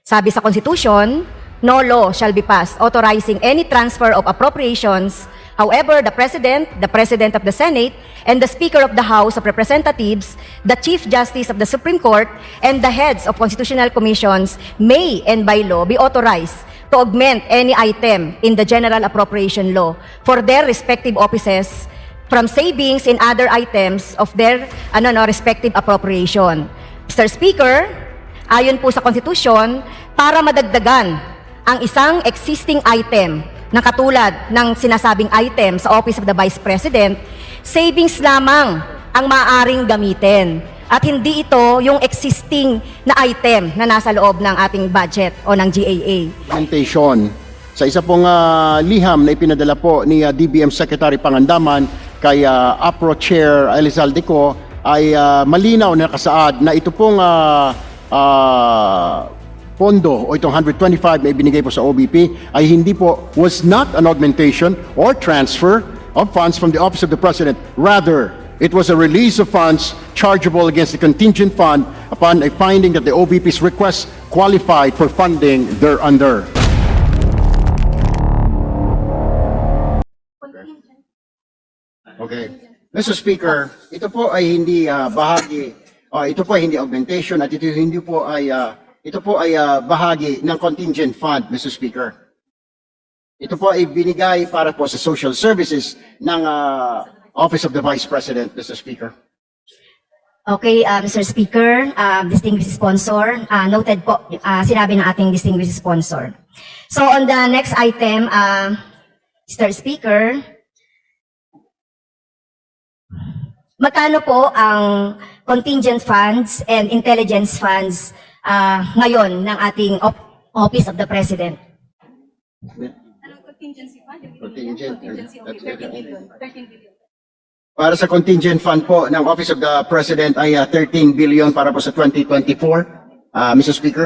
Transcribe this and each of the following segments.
Sabi sa Constitution, no law shall be passed authorizing any transfer of appropriations. However, the President of the Senate, and the Speaker of the House of Representatives, the Chief Justice of the Supreme Court, and the heads of constitutional commissions may and by law be authorized to augment any item in the General Appropriation Law for their respective offices from savings in other items of their respective appropriation. Mr. Speaker, ayon po sa Konstitusyon, para madagdagan ang isang existing item na katulad ng sinasabing item sa Office of the Vice President, savings lamang ang maaaring gamitin. At hindi ito yung existing na item na nasa loob ng ating budget o ng GAA. Presentation sa isa pong liham na ipinadala po ni DBM Secretary Pangandaman kay APRO Chair Elizalde Co ay malinaw na nakasaad na ito pong pondo o itong 125 na ibinigay po sa OBP ay hindi po, was not an augmentation or transfer of funds from the Office of the President. Rather, it was a release of funds chargeable against the contingent fund upon a finding that the OBP's request qualified for funding thereunder. Okay. Mr. Speaker, ito po ay hindi bahagi, ito po ay hindi augmentation at ito ay bahagi ng contingent fund, Mr. Speaker. Ito po ay binigay para po sa social services ng Office of the Vice President, Mr. Speaker. Okay, Mr. Speaker, distinguished sponsor, noted po, sinabi ng ating distinguished sponsor. So on the next item, Mr. Speaker, magkano po ang contingent funds and intelligence funds ngayon ng ating Office of the President? Anong contingency fund? Contingency, okay, 13 billion. 13 billion. Para sa contingent fund po ng Office of the President ay 13 billion para po sa 2024, Mr. Speaker.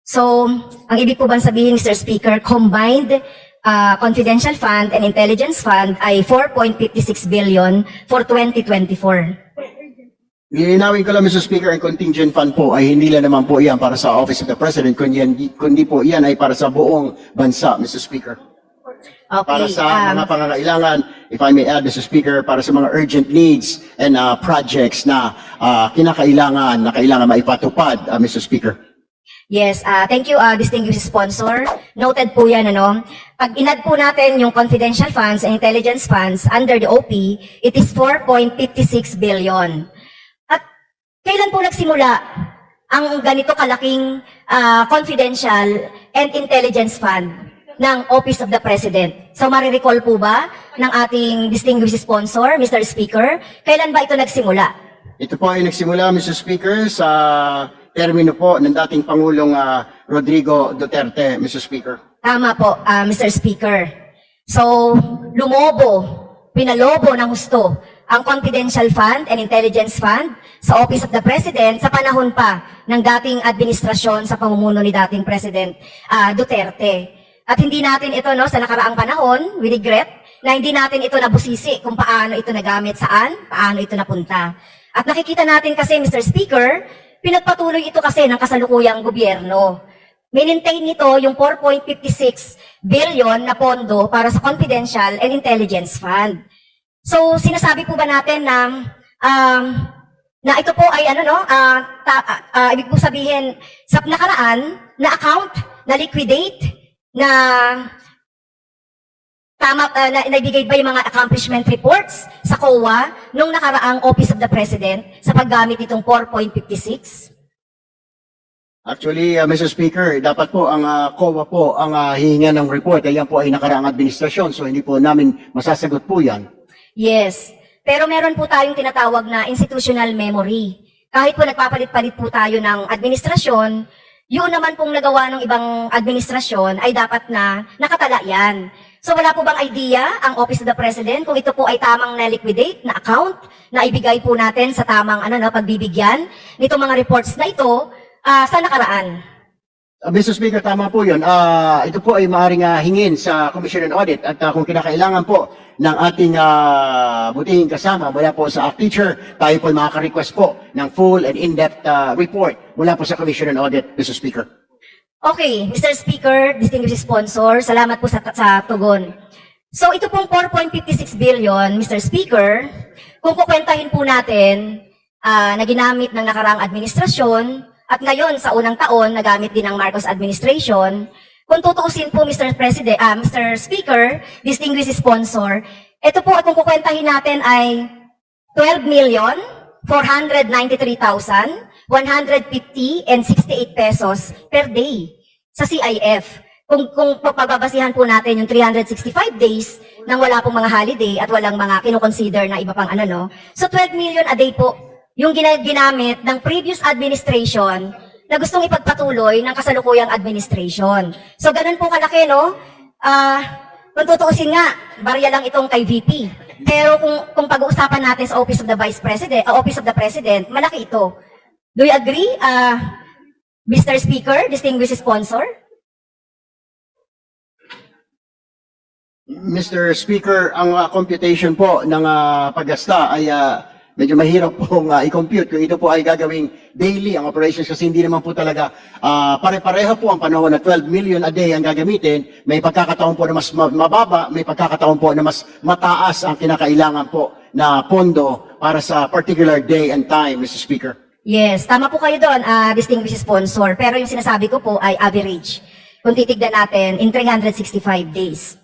So, ang ibig po bang sabihin, Mr. Speaker, combined confidential fund and intelligence fund ay 4.56 billion for 2024. Lilinawin ko lang, Mr. Speaker, ang contingent fund po ay hindi lang naman po yan para sa Office of the President, kundi po yan ay para sa buong bansa, Mr. Speaker. Okay, Para sa mga pangangailangan, if I may add, Mr. Speaker, para sa mga urgent needs and projects na kailangan maipatupad, Mr. Speaker. Yes, thank you, distinguished sponsor. Noted po yan, ano. Pag inad po natin yung confidential funds and intelligence funds under the OP, it is 4.56 billion. At kailan po nagsimula ang ganito kalaking confidential and intelligence fund ng Office of the President? So marirecall po ba ng ating distinguished sponsor, Mr. Speaker, kailan ba ito nagsimula? Ito po ay nagsimula, Mr. Speaker, sa termino po ng dating Pangulong Rodrigo Duterte, Mr. Speaker. Tama po, Mr. Speaker. So, pinalobo ng gusto ang confidential fund and intelligence fund sa Office of the President sa panahon pa ng dating administrasyon sa pamumuno ni dating President Duterte. At hindi natin ito, sa nakaraang panahon, we regret, na hindi natin ito nabusisi kung paano ito nagamit saan, paano ito napunta. At nakikita natin kasi, Mr. Speaker, pinagpatuloy ito kasi ng kasalukuyang gobyerno. Minintain nito yung 4.56 billion na pondo para sa confidential and intelligence fund. So, sinasabi po ba natin na ito po ay ibig po sabihin, sa nakaraan, na account, na liquidate, na naibigay ba yung mga accomplishment reports sa COA nung nakaraang Office of the President sa paggamit itong 4.56? Actually, Mr. Speaker, dapat po ang COA po ang hihinga ng report. Ayan po ay nakaraang administrasyon, so hindi po namin masasagot po yan. Yes. Pero meron po tayong tinatawag na institutional memory. Kahit po nagpapalit-palit po tayo ng administrasyon, yun naman pong nagawa ng ibang administrasyon ay dapat na nakatala yan. So wala po bang idea ang Office of the President kung ito po ay tamang na-liquidate na account na ibigay po natin sa tamang pagbibigyan nitong mga reports na ito sa nakaraan? Mr. Speaker, tama po yun. Ito po ay maaaring hingin sa Commission on Audit at kung kinakailangan po ng ating butihing kasama mula po sa ACT Teacher, tayo po makaka-request po ng full and in-depth report mula po sa Commission on Audit, Mr. Speaker. Okay, Mr. Speaker, distinguished sponsor, salamat po sa tugon. So ito pong 4.56 billion, Mr. Speaker, kung kukwentahin po natin na ginamit ng nakaraang administrasyon at ngayon sa unang taon nagamit din ng Marcos administration, kung tutuusin po Mr. Mr. Speaker, distinguished sponsor, ito po kung kukwentahin natin ay 12,493,150 pesos per day sa CIF. Kung pagbabasihan po natin yung 365 days nang wala pong mga holiday at walang mga kinoconsider na iba pang ano, no? So 12 million a day po yung ginamit ng previous administration na gustong ipagpatuloy ng kasalukuyang administration. So ganun po kalaki, no? Kung tutuusin nga, barya lang itong kay VP. Pero kung pag-uusapan natin sa Office of the Vice President, Office of the President, malaki ito. Do you agree, Mr. Speaker, distinguished sponsor? Mr. Speaker, ang computation po ng paggasta ay medyo mahirap pong i-compute kung ito po ay gagawing daily ang operations kasi hindi naman po talaga pare-pareho po ang panahon na 12 million a day ang gagamitin. May pagkakataon po na mas mababa, may pagkakataon po na mas mataas ang kinakailangan po na pondo para sa particular day and time, Mr. Speaker. Yes, tama po kayo doon, distinguished sponsor. Pero yung sinasabi ko po ay average. Kung titignan natin, in 365 days.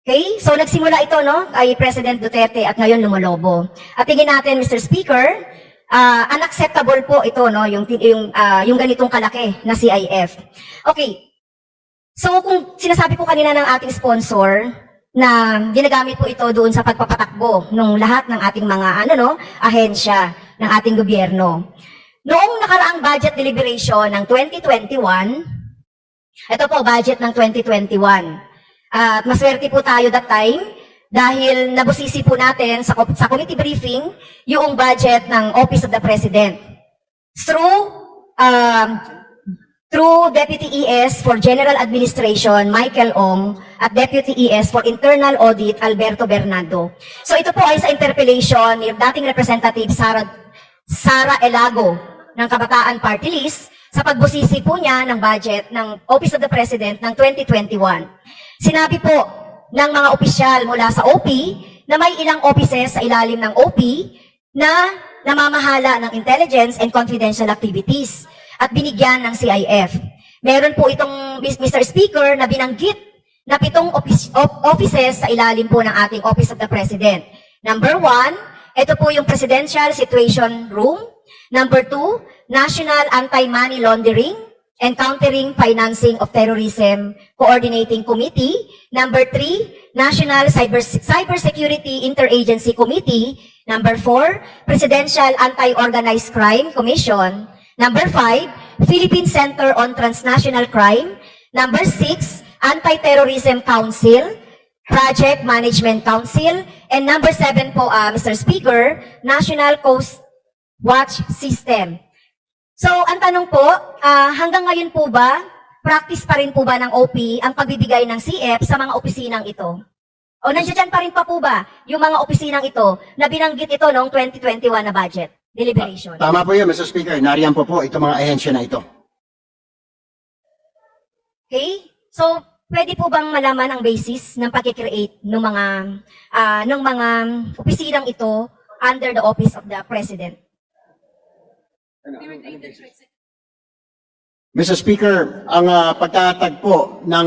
Okay? So nagsimula ito, no, kay President Duterte at ngayon lumolobo. At tingin natin, Mr. Speaker, unacceptable po ito, no, yung ganitong kalaki na CIF. Okay. So kung sinasabi po kanina ng ating sponsor na ginagamit po ito doon sa pagpapatakbo ng lahat ng ating mga ahensya ng ating gobyerno. Noong nakaraang budget deliberation ng 2021, ito po budget ng 2021. At maswerte po tayo that time dahil nabusisi po natin sa committee briefing yung budget ng Office of the President. Through Deputy ES for General Administration, Michael Ong, at Deputy ES for Internal Audit, Alberto Bernardo. So ito po ay sa interpellation ni dating Representative Sara Elago ng Kabataan Party List sa pagbusisi po niya ng budget ng Office of the President ng 2021. Sinabi po ng mga opisyal mula sa OP na may ilang offices sa ilalim ng OP na namamahala ng intelligence and confidential activities at binigyan ng CIF. Meron po itong Mr. Speaker na binanggit na 7 offices sa ilalim po ng ating Office of the President. Number 1, ito po yung Presidential Situation Room. Number 2, National Anti-Money Laundering and Countering Financing of Terrorism Coordinating Committee. Number 3, National Cybersecurity Interagency Committee. Number 4, Presidential Anti-Organized Crime Commission. Number 5, Philippine Center on Transnational Crime. Number 6, Anti-Terrorism Council, Project Management Council. And number 7 po, Mr. Speaker, National Coast Watch System. So, ang tanong po, hanggang ngayon po ba, practice pa rin po ba ng OP ang pagbibigay ng CF sa mga opisinang ito? O nandiyan pa rin pa po ba yung mga opisinang ito na binanggit ito noong 2021 na budget deliberation? Tama po yun, Mr. Speaker. Nariyan po itong mga ahensya na ito. Okay? So, pwede po bang malaman ang basis ng pag-create ng mga opisinang ito under the Office of the President? They were created for Mr. Speaker, ang pagtatagpo ng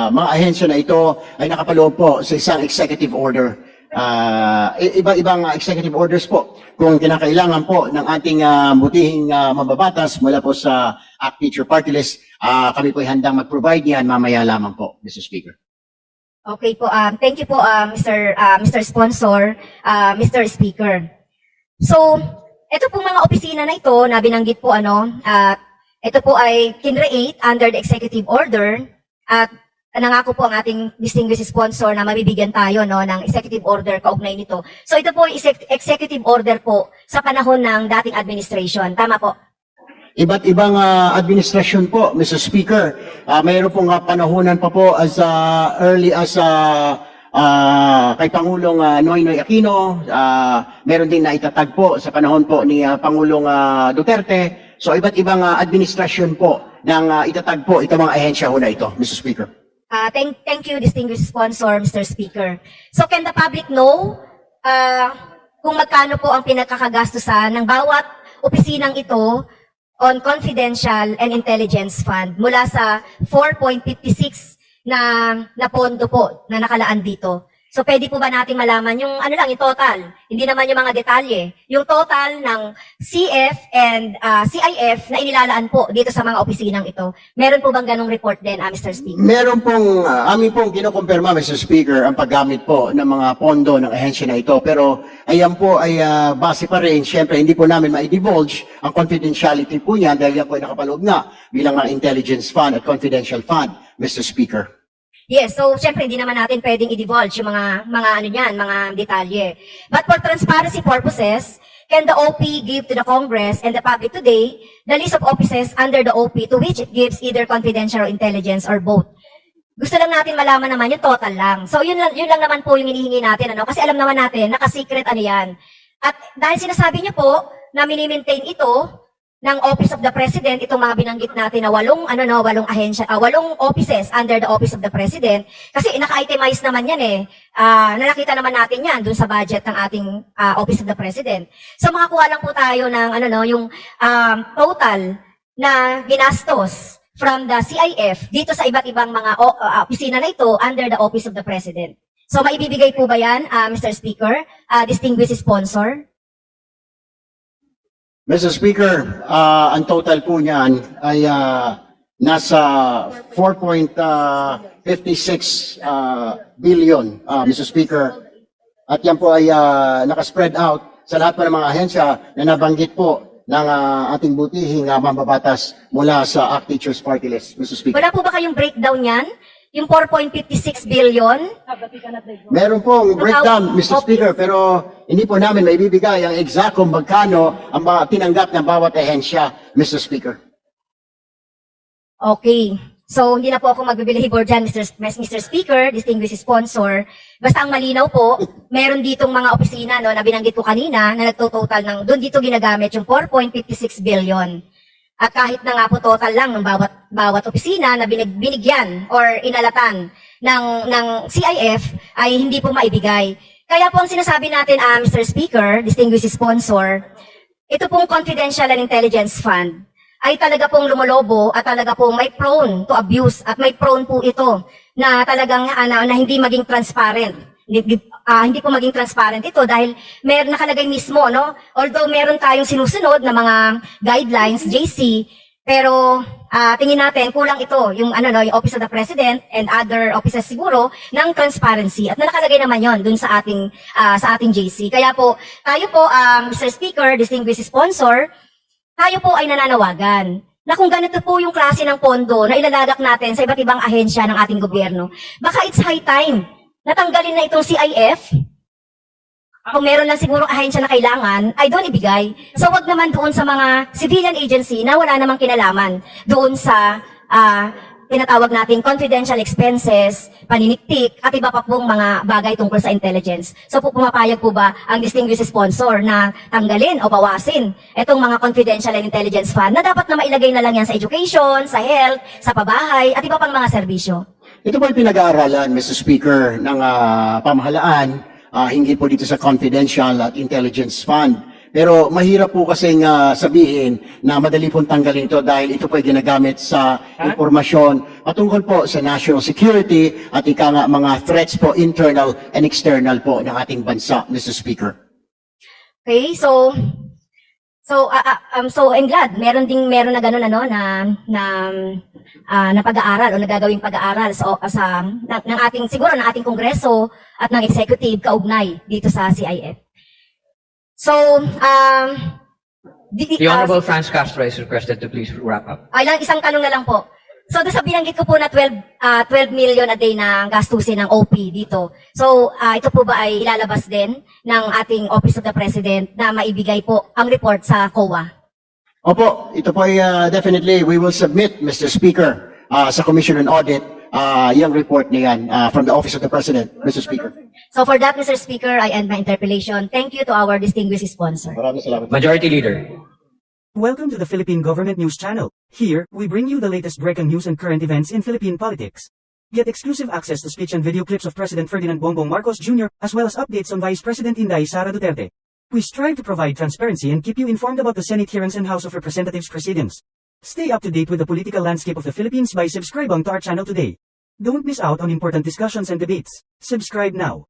mga ahensya na ito ay nakapaloob po sa isang executive order. Iba-ibang executive orders po kung kinakailangan po ng ating butihing mababatas mula po sa ACT Teacher Party List. Kami po ay handang mag-provide yan mamaya lamang po, Mr. Speaker. Okay po, thank you po Mr. Sponsor, Mr. Speaker. So, ito pong mga opisina na ito na binanggit po ito po ay kinreate under the executive order at nangako po ang ating distinguished sponsor na mabibigyan tayo ng executive order kaugnay nito. So ito po ay executive order po sa panahon ng dating administration. Tama po? Iba't ibang administrasyon po, Mr. Speaker. Mayroon pong panahonan pa po as early as kay Pangulong Noynoy Aquino, meron din na itatag po sa panahon po ni Pangulong Duterte. So iba't ibang administrasyon po ng itatag po itong mga ahensya ho na ito, Mr. Speaker. Thank you, distinguished sponsor, Mr. Speaker. So can the public know kung magkano po ang pinagkakagastusan ng bawat opisinang ito on confidential and intelligence fund mula sa 4.56 na pondo po na nakalaan dito. So pwede po ba nating malaman yung ano lang, yung total? Hindi naman yung mga detalye. Yung total ng CF and CIF na inilalaan po dito sa mga opisinang ito. Meron po bang ganong report din, Mr. Speaker? Meron pong, amin pong kinukumpirma, Mr. Speaker, ang paggamit po ng mga pondo ng ahensya na ito. Pero ayan po ay base pa rin. Siyempre, hindi po namin ma-divulge ang confidentiality po niyan dahil yan po ay nakapaloob na bilang mga intelligence fund at confidential fund, Mr. Speaker. Yes, so syempre hindi naman natin pwedeng i-divulge yung mga ano niyan, mga detalye. But for transparency purposes, can the OP give to the Congress and the public today the list of offices under the OP to which it gives either confidential or intelligence or both? Gusto lang natin malaman naman yung total lang. So yun lang naman po yung hinihingi natin, ano? Kasi alam naman natin, naka-secret ano yan. At dahil sinasabi niyo po na mini-maintain ito ng Office of the President, itong mga binanggit natin na walong ahensya, walong offices under the Office of the President, kasi naka-itemize naman yan nakita naman natin yan dun sa budget ng ating Office of the President. So makakuha lang po tayo ng yung total na ginastos from the CIF dito sa iba't ibang mga opisina na ito under the Office of the President. So maibibigay po ba yan, Mr. Speaker, distinguished sponsor? Mr. Speaker, ang total po niyan ay nasa 4.56 billion, Mr. Speaker. At yan po ay nakaspread out sa lahat po ng mga ahensya na nabanggit po ng ating butihing mambabatas mula sa ACT Teachers Party List, Mr. Speaker. Wala po ba kayong breakdown yan? Yung 4.56 billion? Meron pong breakdown, Mr. Speaker, pero hindi po namin maibibigay ang exact kung magkano ang tinanggap ng bawat ahensya, Mr. Speaker. Okay. So, hindi na po ako magbibilibor dyan, Mr. Speaker, distinguished sponsor. Basta ang malinaw po, meron ditong mga opisina na binanggit ko kanina na nagtototal ng, doon dito ginagamit yung 4.56 billion. At kahit na nga po total lang ng bawat opisina na binigyan or inalatan ng CIF ay hindi po maibigay. Kaya po ang sinasabi natin, Mr. Speaker, distinguished sponsor, ito pong confidential and intelligence fund ay talaga pong lumolobo at talaga pong may prone to abuse at may prone po ito na talagang na hindi maging transparent. Hindi po maging transparent ito dahil meron nakalagay mismo, no? Although meron tayong sinusunod na mga guidelines, JC, pero tingin natin kulang ito, yung yung Office of the President and other offices siguro ng transparency. At nakalagay naman yon dun sa ating JC. Kaya po, tayo po, Mr. Speaker, distinguished sponsor, tayo po ay nananawagan na kung ganito po yung klase ng pondo na ilalagak natin sa iba't ibang ahensya ng ating gobyerno, baka it's high time natanggalin na itong CIF. Kung meron lang siguro ahensya na kailangan, ay doon ibigay. So wag naman doon sa mga civilian agency na wala namang kinalaman doon sa tinatawag nating confidential expenses, paniniktik, at iba pa pong mga bagay tungkol sa intelligence. So pumapayag po ba ang distinguished sponsor na tanggalin o bawasin itong mga confidential and intelligence fund na dapat na mailagay na lang yan sa education, sa health, sa pabahay, at iba pang mga serbisyo? Ito po ay pinag-aaralan, Mr. Speaker, ng pamahalaan, hinggil po dito sa confidential at intelligence fund. Pero mahirap po kasing sabihin na madali pong tanggalin ito dahil ito po ay ginagamit sa impormasyon patungkol po sa national security at mga threats po internal and external po ng ating bansa, Mr. Speaker. Okay, so I'm glad meron na gano'n na pag-aaral o nagagawing pag-aaral ng ating Kongreso at ng executive kaugnay dito sa CIF. So, The Honorable Franz Castro is requested to please wrap up. Isang tanong na lang po. So, doon sa binanggit ko po na 12 million a day na gastusin ng OP dito. So, ito po ba ay ilalabas din ng ating Office of the President na maibigay po ang report sa COA? Opo, ito po ay definitely we will submit, Mr. Speaker, sa Commission on Audit yung report na yan from the Office of the President, Mr. Speaker. So for that, Mr. Speaker, I end my interpellation. Thank you to our distinguished sponsor. Maraming salamat. Majority Leader. Welcome to the Philippine Government News Channel. Here, we bring you the latest breaking news and current events in Philippine politics. Get exclusive access to speech and video clips of President Ferdinand Bongbong Marcos Jr., as well as updates on Vice President Inday Sara Duterte. We strive to provide transparency and keep you informed about the Senate hearings and House of Representatives proceedings. Stay up to date with the political landscape of the Philippines by subscribing to our channel today. Don't miss out on important discussions and debates. Subscribe now.